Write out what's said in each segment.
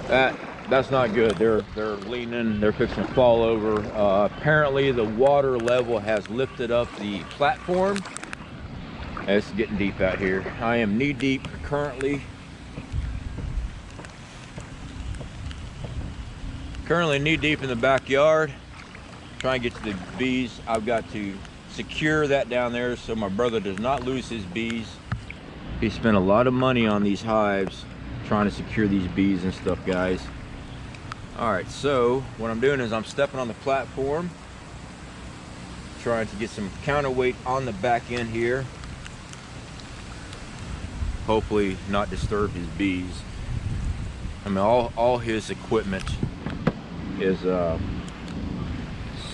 That's not good. They're leaning. They're fixing to fall over. Apparently, the water level has lifted up the platform. It's getting deep out here. I am knee deep currently. Currently knee deep in the backyard. Trying to get to the bees. I've got to secure that down there so my brother does not lose his bees. He spent a lot of money on these hives trying to secure these bees and stuff, guys. All right, so what I'm doing is I'm stepping on the platform, trying to get some counterweight on the back end here. Hopefully not disturb his bees. I mean, all his equipment is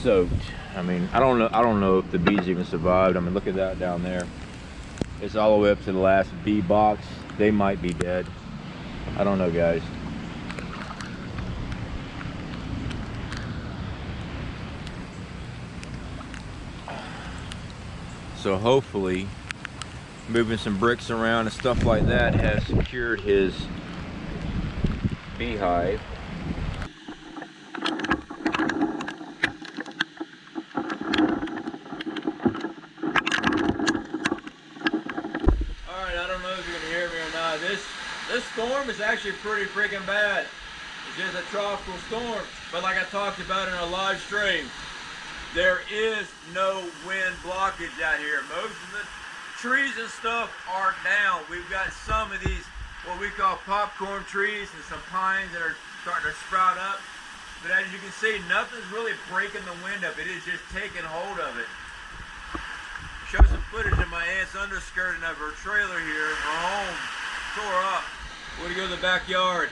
soaked. I mean, I don't know if the bees even survived. I mean, look at that down there. It's all the way up to the last bee box. They might be dead. I don't know, guys. So hopefully moving some bricks around and stuff like that has secured his beehive. Alright, I don't know if you can hear me or not. This storm is actually pretty freaking bad. It's just a tropical storm. But like I talked about in a live stream, there is no wind blockage out here. Most of the trees and stuff are down. We've got some of these, what we call popcorn trees, and some pines that are starting to sprout up. But as you can see, nothing's really breaking the wind up. It is just taking hold of it. Show some footage of my aunt's underskirt of her trailer here, her home, tore up. We're gonna go to the backyard.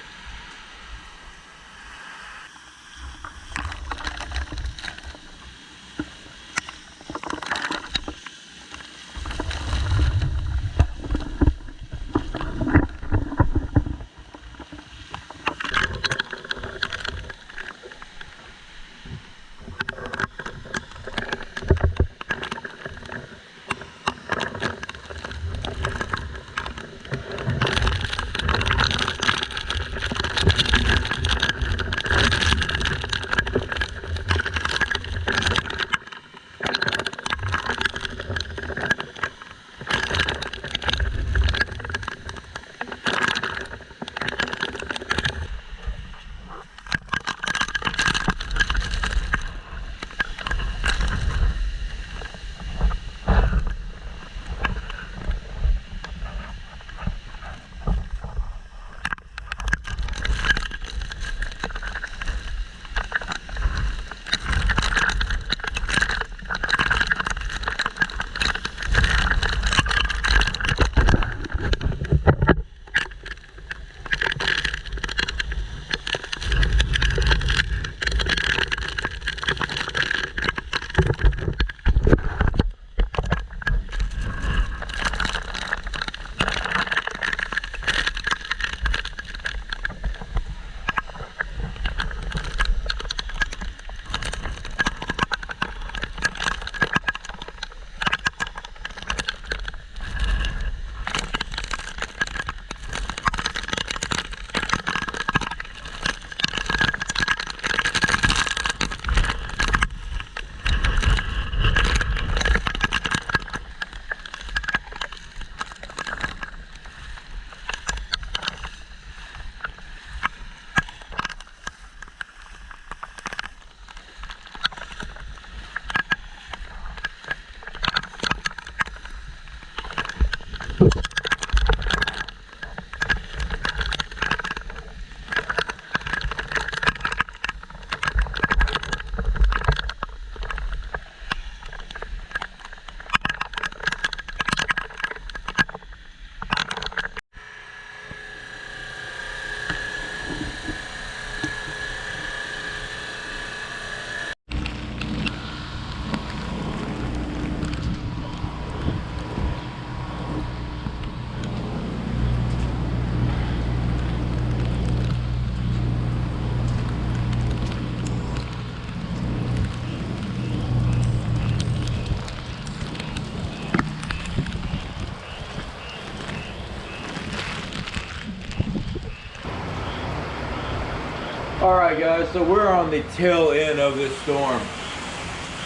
Alright guys, so we're on the tail end of this storm.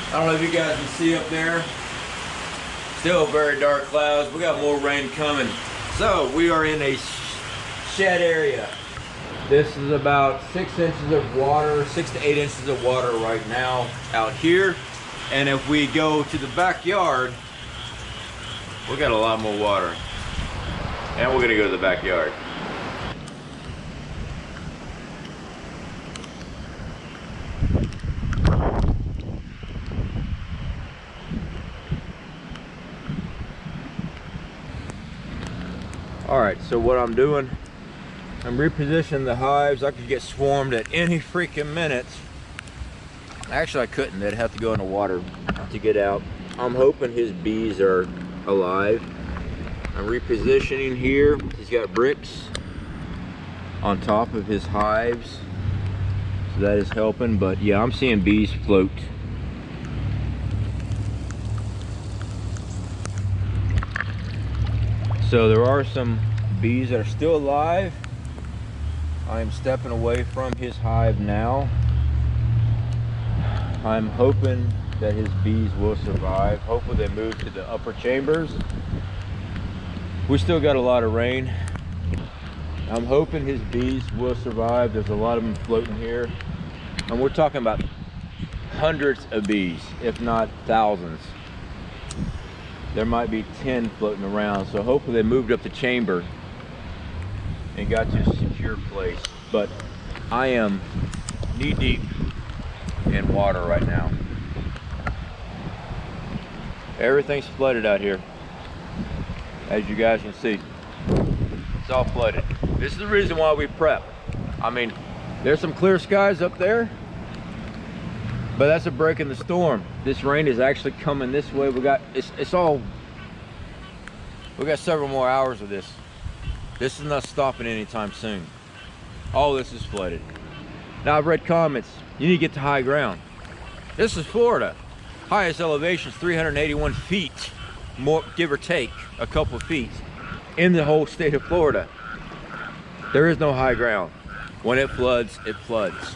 I don't know if you guys can see up there. Still very dark clouds. We got more rain coming. So we are in a shed area. This is about 6 inches of water, 6 to 8 inches of water right now out here. And if we go to the backyard, we got a lot more water. And we're gonna go to the backyard. All right, so what I'm doing, I'm repositioning the hives. I could get swarmed at any freaking minute. Actually, I couldn't. They'd have to go in the water to get out. I'm hoping his bees are alive. I'm repositioning here. He's got bricks on top of his hives, so that is helping. But yeah, I'm seeing bees float. So there are some bees that are still alive. I am stepping away from his hive now. I'm hoping that his bees will survive. Hopefully they move to the upper chambers. We still got a lot of rain. I'm hoping his bees will survive. There's a lot of them floating here. And we're talking about hundreds of bees, if not thousands. There might be 10 floating around, so hopefully they moved up the chamber and got to a secure place. But I am knee deep in water right now. Everything's flooded out here, as you guys can see. It's all flooded. This is the reason why we prep. I mean, there's some clear skies up there, but that's a break in the storm. This rain is actually coming this way. We got several more hours of this. This is not stopping anytime soon. All this is flooded. Now I've read comments, you need to get to high ground. This is Florida. Highest elevation is 381 feet, more, give or take a couple of feet, in the whole state of Florida. There is no high ground. When it floods, it floods.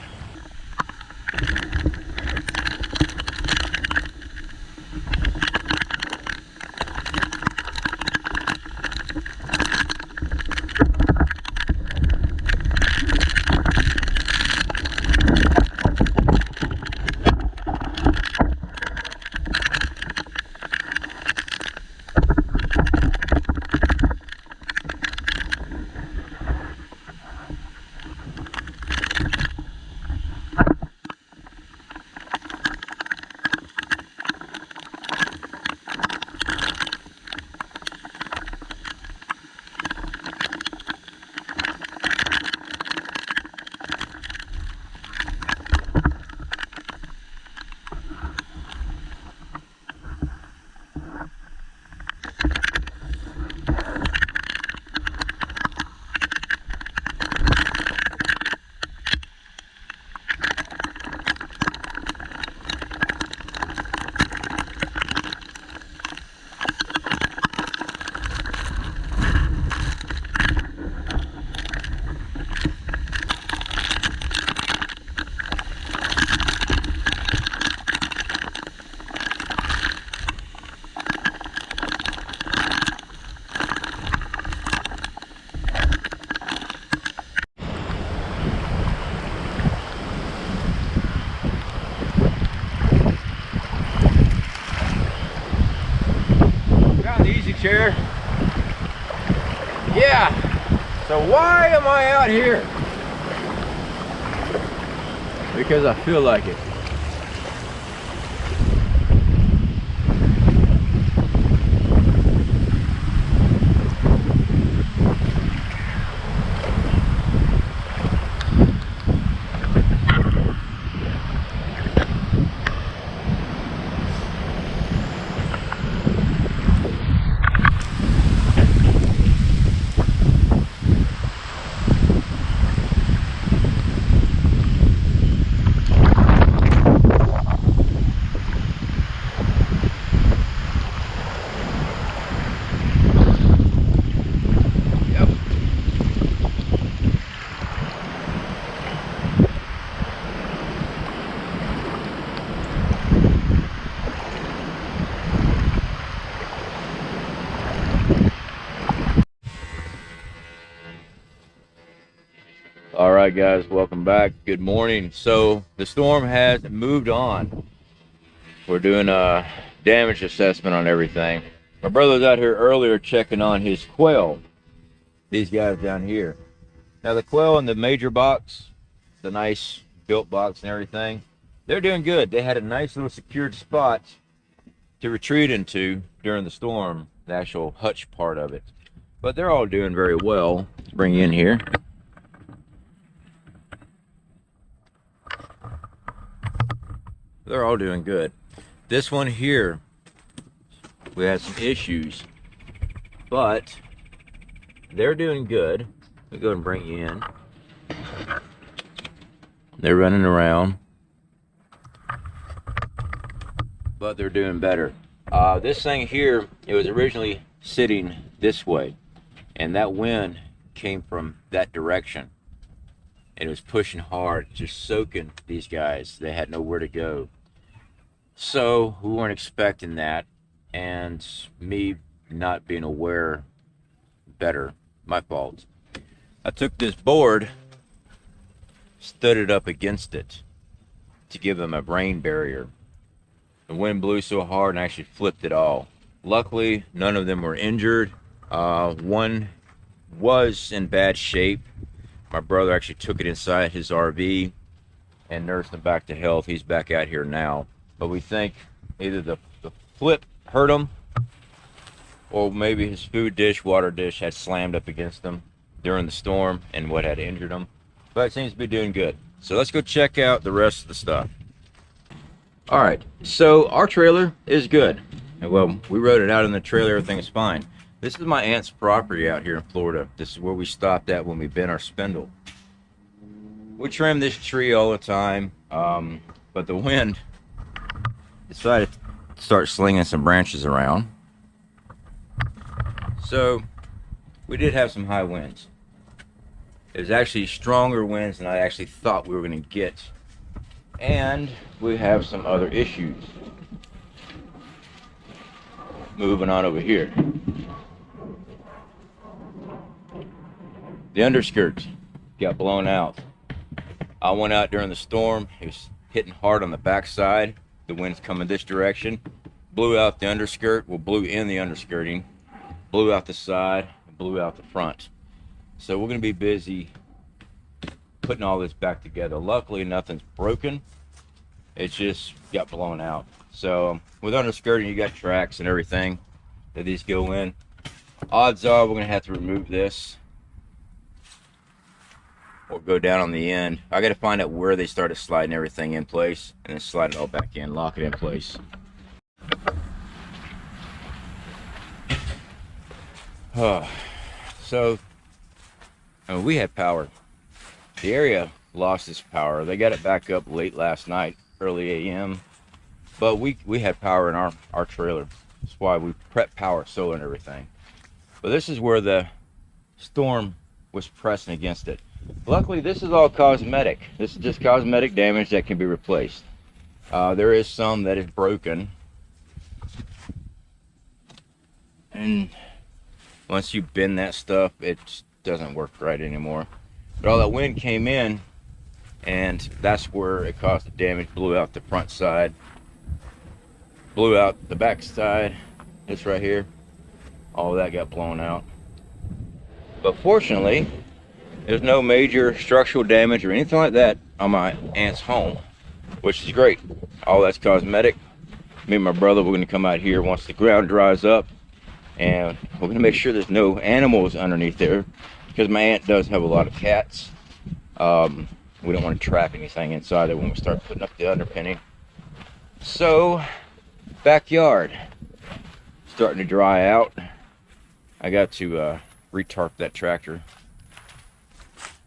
Chair. Yeah, so why am I out here? Because I feel like it. All right, guys, welcome back. Good morning. So the storm has moved on. We're doing a damage assessment on everything. My brother was out here earlier checking on his quail. These guys down here. Now the quail in the major box, the nice built box and everything, they're doing good. They had a nice little secured spot to retreat into during the storm, the actual hutch part of it. But they're all doing very well. Let's bring you in here. They're all doing good. This one here, we had some issues, but they're doing good. Let me go ahead and bring you in. They're running around, but they're doing better. This thing here, it was originally sitting this way, and that wind came from that direction. And it was pushing hard, just soaking these guys. They had nowhere to go. So we weren't expecting that, and me not being aware better, my fault. I took this board, stood it up against it to give them a rain barrier. The wind blew so hard and actually flipped it all. Luckily, none of them were injured. One was in bad shape. My brother actually took it inside his RV and nursed him back to health. He's back out here now. But we think either the flip hurt him, or maybe his food dish, water dish had slammed up against him during the storm and what had injured him. But it seems to be doing good. So let's go check out the rest of the stuff. All right, so our trailer is good. Well, we rode it out in the trailer, everything is fine. This is my aunt's property out here in Florida. This is where we stopped at when we bent our spindle. We trim this tree all the time, but the wind decided to start slinging some branches around. So we did have some high winds. It was actually stronger winds than I actually thought we were going to get. And we have some other issues. Moving on over here. The underskirt got blown out. I went out during the storm. It was hitting hard on the backside. The wind's coming this direction. Blew out the underskirt. Well, blew in the underskirting. Blew out the side. Blew out the front. So we're going to be busy putting all this back together. Luckily, nothing's broken. It just got blown out. So with underskirting, you got tracks and everything that these go in. Odds are we're going to have to remove this or go down on the end. I got to find out where they started sliding everything in place and then slide it all back in, lock it in place. So we had power. The area lost its power. They got it back up late last night, early AM, but we had power in our trailer. That's why we prepped power, solar and everything. But this is where the storm was pressing against it. Luckily, this is all cosmetic. This is just cosmetic damage that can be replaced. There is some that is broken, and once you bend that stuff, it just doesn't work right anymore. But all that wind came in, and that's where it caused the damage. Blew out the front side, blew out the back side. This right here, all of that got blown out. But fortunately, there's no major structural damage or anything like that on my aunt's home, which is great. All that's cosmetic. Me and my brother, we're going to come out here once the ground dries up, and we're going to make sure there's no animals underneath there, because my aunt does have a lot of cats. We don't want to trap anything inside there when we start putting up the underpinning. So, backyard starting to dry out. I got to retarp that tractor.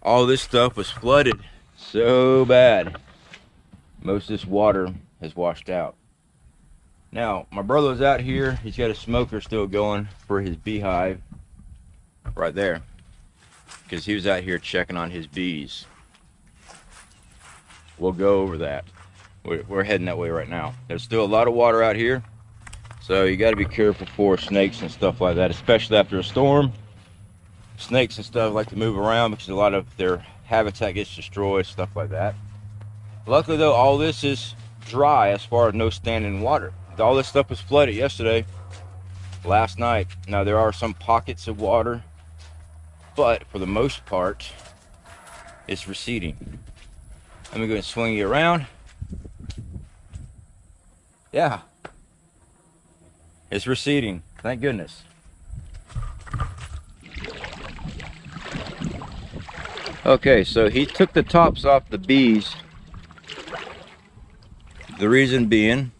All this stuff was flooded so bad. Most of this water has washed out. Now, my brother's out here. He's got a smoker still going for his beehive right there, because he was out here checking on his bees. We'll go over that. We're heading that way right now. There's still a lot of water out here, so you got to be careful for snakes and stuff like that, especially after a storm. snakes and stuff like to move around because a lot of their habitat gets destroyed, stuff like that. Luckily though, all this is dry as far as no standing water. All this stuff was flooded yesterday, last night. Now there are some pockets of water, but for the most part it's receding. Let me go and swing you around. Yeah, it's receding, thank goodness. Okay, so he took the tops off the bees. The reason being,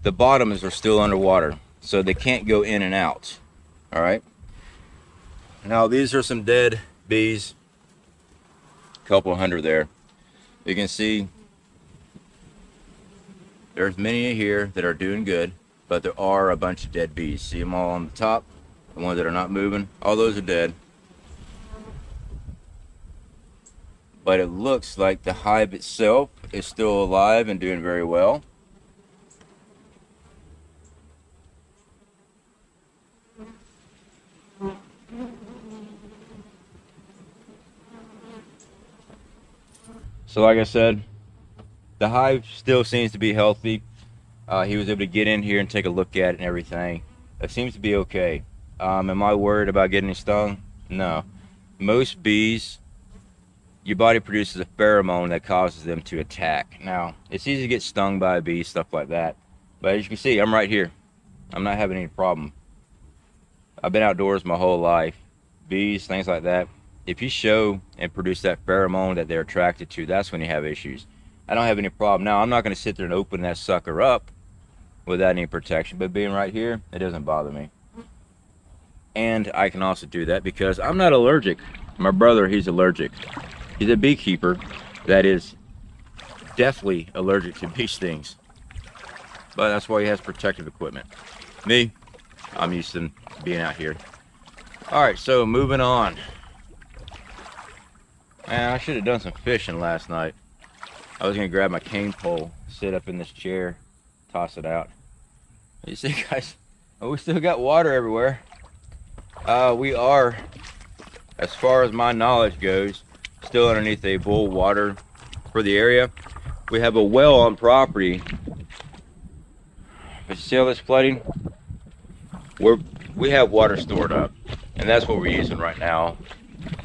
the bottoms are still underwater, so they can't go in and out. All right. Now these are some dead bees. A couple hundred there. You can see there's many here that are doing good, but there are a bunch of dead bees. See them all on the top, the ones that are not moving. All those are dead. But it looks like the hive itself is still alive and doing very well. So like I said, the hive still seems to be healthy. He was able to get in here and take a look at it and everything. It seems to be okay. Am I worried about getting stung? No. Most bees, your body produces a pheromone that causes them to attack. Now, it's easy to get stung by a bee, stuff like that. But as you can see, I'm right here. I'm not having any problem. I've been outdoors my whole life. Bees, things like that. If you show and produce that pheromone that they're attracted to, that's when you have issues. I don't have any problem. Now, I'm not going to sit there and open that sucker up without any protection. But being right here, it doesn't bother me. And I can also do that because I'm not allergic. My brother, he's allergic. He's a beekeeper that is deathly allergic to bee stings. But that's why he has protective equipment. Me, I'm used to being out here. Alright, so moving on. Man, I should have done some fishing last night. I was going to grab my cane pole, sit up in this chair, toss it out. You see, guys, we still got water everywhere. We are, as far as my knowledge goes, still underneath a boil water for the area. We have a well on property. But you see all this flooding? We have water stored up, and that's what we're using right now.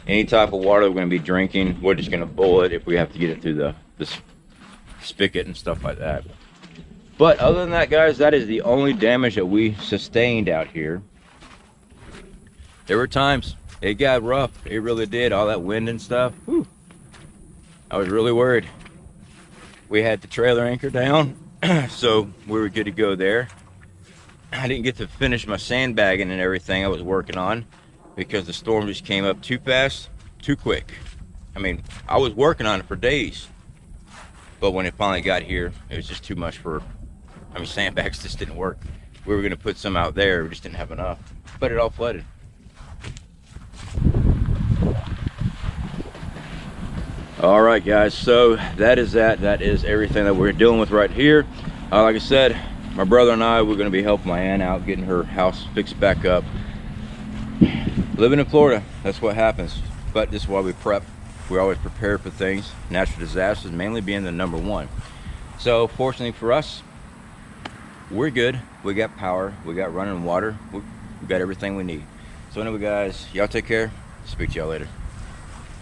Any type of water we're going to be drinking, we're just going to boil it if we have to get it through the spigot and stuff like that. But other than that, guys, that is the only damage that we sustained out here. There were times it got rough. It really did. All that wind and stuff. Whew. I was really worried. We had the trailer anchor down, so we were good to go there. I didn't get to finish my sandbagging and everything I was working on because the storm just came up too fast, too quick. I mean, I was working on it for days, but when it finally got here, it was just too much for, I mean, sandbags just didn't work. We were going to put some out there, we just didn't have enough, but it all flooded. All right, guys, so that is everything that we're dealing with right here. Like I said, my brother and I, we're going to be helping my aunt out, getting her house fixed back up. Living in Florida, that's what happens. But this is why we prep. We're always prepared for things. Natural disasters mainly being the number one. So fortunately for us, we're good. We got power, we got running water, we got everything we need. So anyway, guys, y'all take care. Speak to y'all later.